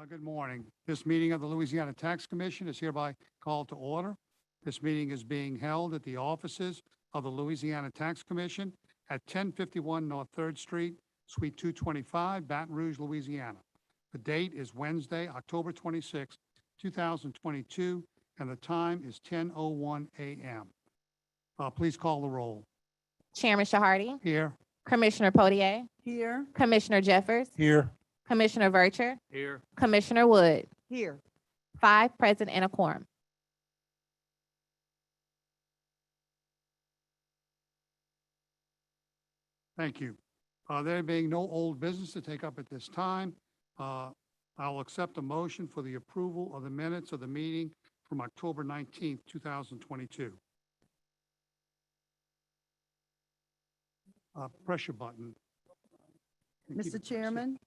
Good morning. This meeting of the Louisiana Tax Commission is hereby called to order. This meeting is being held at the offices of the Louisiana Tax Commission at 1051 North 3rd Street, Suite 225, Baton Rouge, Louisiana. The date is Wednesday, October 26, 2022, and the time is 10:01 a.m. Please call the roll. Chairman Shahardi, Here. Commissioner Potier, Here. Commissioner Jeffers, Here. Commissioner Vercher, Here. Commissioner Wood. Here. 5 present and a quorum. Thank you. There being no old business to take up at this time, I'll accept a motion for the approval of the minutes of the meeting from October 19th, 2022. Press your button. And keep Mr. it- Chairman,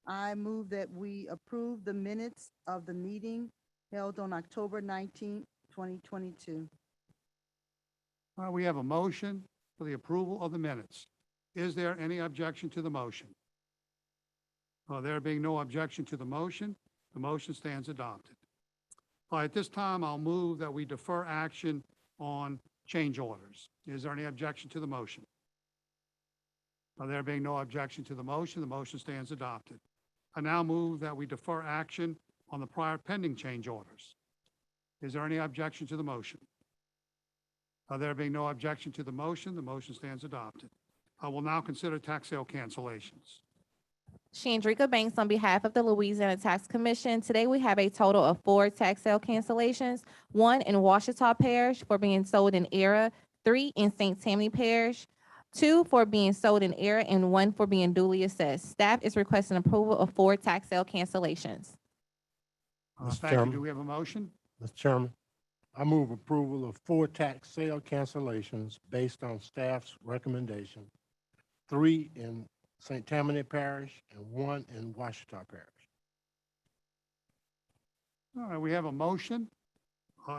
I move that we approve the minutes of the meeting held on October 19th, 2022. We have a motion for the approval of the minutes. Is there any objection to the motion? There being no objection to the motion stands adopted. At this time, I'll move that we defer action on change orders. Is there any objection to the motion? There being no objection to the motion stands adopted. I now move that we defer action on the prior pending change orders. Is there any objection to the motion? There being no objection to the motion stands adopted. I will now consider tax sale cancellations. Shandrika Banks on behalf of the Louisiana Tax Commission. Today we have a total of 4 tax sale cancellations, 1 in Ouachita Parish for being sold in error, 3 in St. Tammany Parish, 2 for being sold in error, and 1 for being duly assessed. Staff is requesting approval of 4 tax sale cancellations. Mr. Thank you. Chairman. Do we have a motion? Mr. Chairman, I move approval of 4 tax sale cancellations based on staff's recommendation, 3 in St. Tammany Parish and 1 in Ouachita Parish. All right, we have a motion.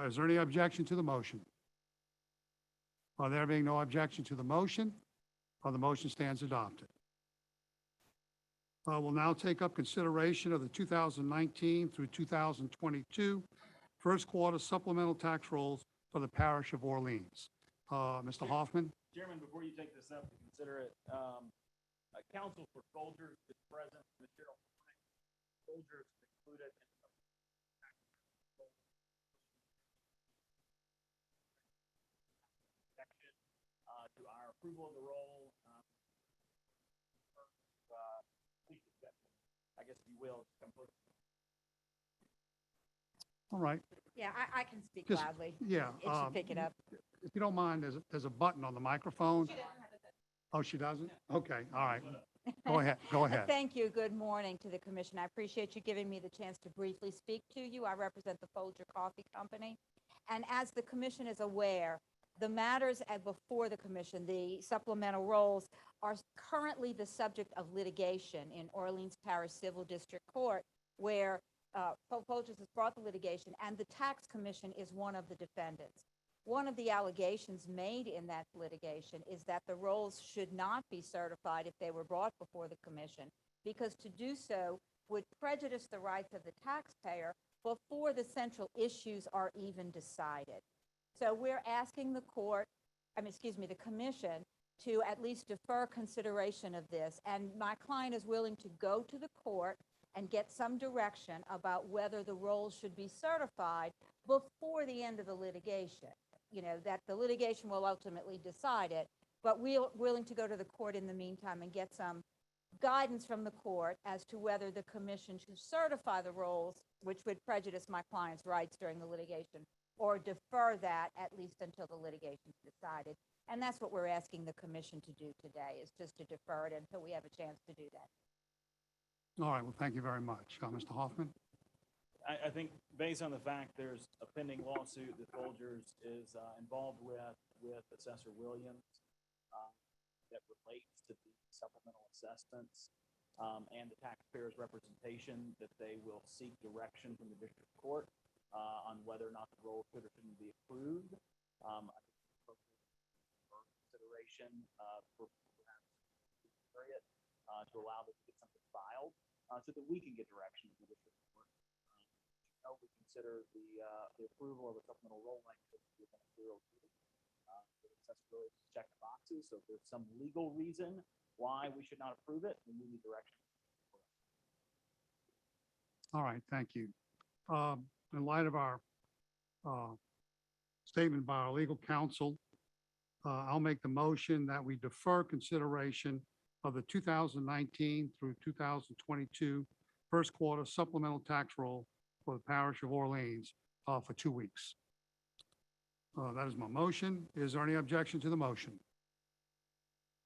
Is there any objection to the motion? There being no objection to the motion stands adopted. We'll now take up consideration of the 2019 through 2022 first quarter supplemental tax rolls for the parish of Orleans. Mr. Hoffman? Chairman, before you take this up to consider it, counsel for Folgers is present, material. Folgers included in the section to our approval of the roll. Please accept it. I guess if you will, come forward. All right. Yeah, I can speak Just- loudly. Yeah. It should pick it up. If you don't mind, there's a button on the microphone. Oh, she doesn't? Okay, all right. Go ahead, go ahead. Thank you. Good morning to the commission. I appreciate you giving me the chance to briefly speak to you. I represent the Folger Coffee Company. And as the commission is aware, the matters before the commission, the supplemental rolls, are currently the subject of litigation in Orleans Parish Civil District Court, where Folgers has brought the litigation, and the tax commission is one of the defendants. One of the allegations made in that litigation is that the rolls should not be certified if they were brought before the commission, because to do so would prejudice the rights of the taxpayer before the central issues are even decided. So we're asking the commission to at least defer consideration of this, and my client is willing to go to the court and get some direction about whether the rolls should be certified before the end of the litigation. You know, that the litigation will ultimately decide it, but we're willing to go to the court in the meantime and get some guidance from the court as to whether the commission should certify the rolls, which would prejudice my client's rights during the litigation, or defer that at least until the litigation is decided. And that's what we're asking the commission to do today, is just to defer it until we have a chance to do that. All right, well, thank you very much. Mr. Hoffman? I think based on the fact there's a pending lawsuit that Folgers is involved with Assessor Williams that relates to the supplemental assessments and the taxpayer's representation, that they will seek direction from the district court on whether or not the roll should or shouldn't be approved. I think for consideration for perhaps to allow them to get something filed so that we can get direction from the district court. We consider the approval of the supplemental roll activity within a clear period. The accessibility to check the boxes, so if there's some legal reason why we should not approve it, then we need direction. All right, thank you. In light of our statement by our legal counsel, I'll make the motion that we defer consideration of the 2019 through 2022 first quarter supplemental tax roll for the parish of Orleans for 2 weeks. That is my motion. Is there any objection to the motion?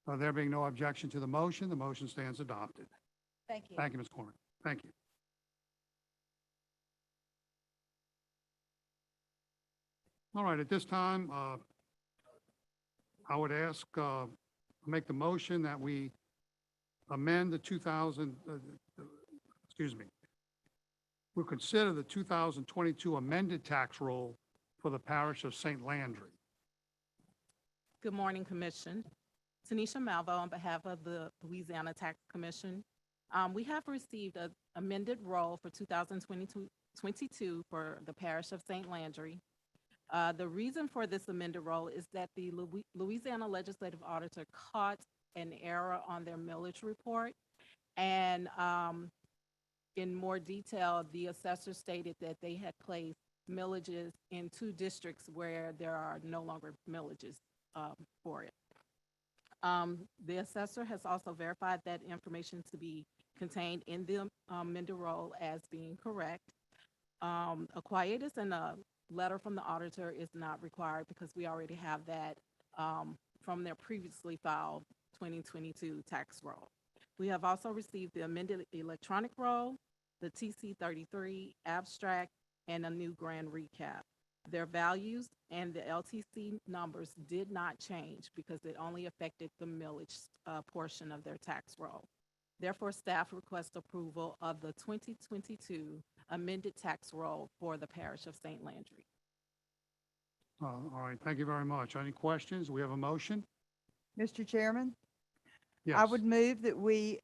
There being no objection to the motion stands adopted. Thank you. Thank you, Ms. Corrigan. Thank you. All right, at this time, I would ask, make the motion that we amend the 2000, excuse me, we'll consider the 2022 amended tax roll for the parish of St. Landry. Good morning, Commission. Tanisha Malvo on behalf of the Louisiana Tax Commission. We have received an amended roll for 2022 for the parish of St. Landry. The reason for this amended roll is that the Louisiana Legislative Auditor caught an error on their millage report. And in more detail, the assessor stated that they had placed millages in 2 districts where there are no longer millages for it. The assessor has also verified that information to be contained in the amended roll as being correct. A quietus and a letter from the auditor is not required because we already have that from their previously filed 2022 tax roll. We have also received the amended electronic roll, the TC33 abstract, and a new grand recap. Their values and the LTC numbers did not change because it only affected the millage portion of their tax roll. Therefore, staff requests approval of the 2022 amended tax roll for the parish of St. Landry. All right, thank you very much. Any questions? We have a motion? Mr. Chairman, Yes. I would move that we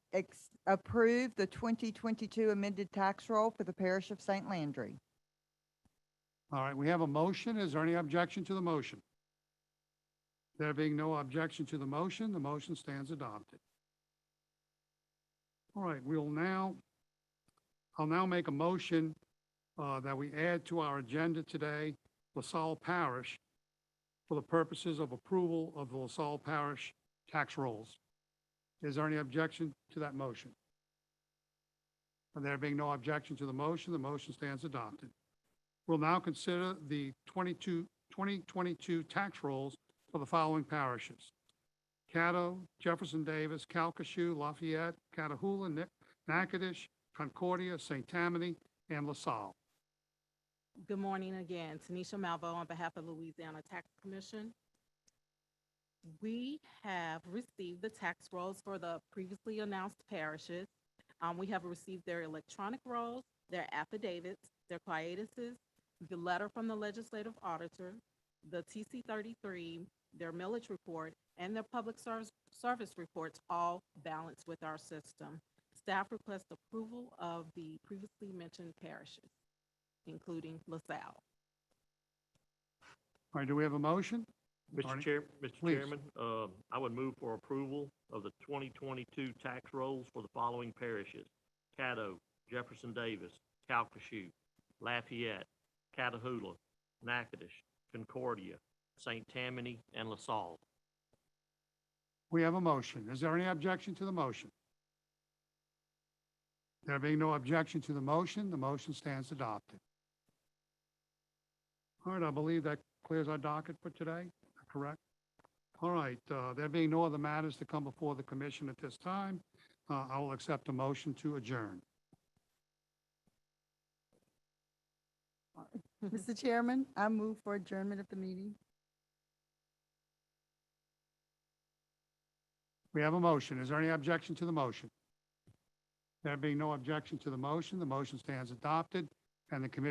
approve the 2022 amended tax roll for the parish of St. Landry. All right, we have a motion. Is there any objection to the motion? There being no objection to the motion stands adopted. All right, I'll now make a motion that we add to our agenda today LaSalle Parish for the purposes of approval of the LaSalle Parish tax rolls. Is there any objection to that motion? And there being no objection to the motion stands adopted. We'll now consider the 2022 tax rolls for the following parishes: Caddo, Jefferson Davis, Calcasieu, Lafayette, Catahoula, Natchitoches, Concordia, St. Tammany, and LaSalle. Good morning again. Tanisha Malvo on behalf of Louisiana Tax Commission. We have received the tax rolls for the previously announced parishes. We have received their electronic rolls, their affidavits, their quietuses, the letter from the legislative auditor, the TC33, their millage report, and their public service reports all balanced with our system. Staff requests approval of the previously mentioned parishes, including LaSalle. All right, do we have a motion? Mr. Barney? Mr. Please. Chairman, I would move for approval of the 2022 tax rolls for the following parishes: Caddo, Jefferson Davis, Calcasieu, Lafayette, Catahoula, Natchitoches, Concordia, St. Tammany, and LaSalle. We have a motion. Is there any objection to the motion? There being no objection to the motion stands adopted. All right, I believe that clears our docket for today, correct? All right, there being no other matters to come before the commission at this time, I will accept a motion to adjourn. Mr. Chairman, I move for adjournment of the meeting. We have a motion. Is there any objection to the motion? There being no objection to the motion stands adopted, and the commission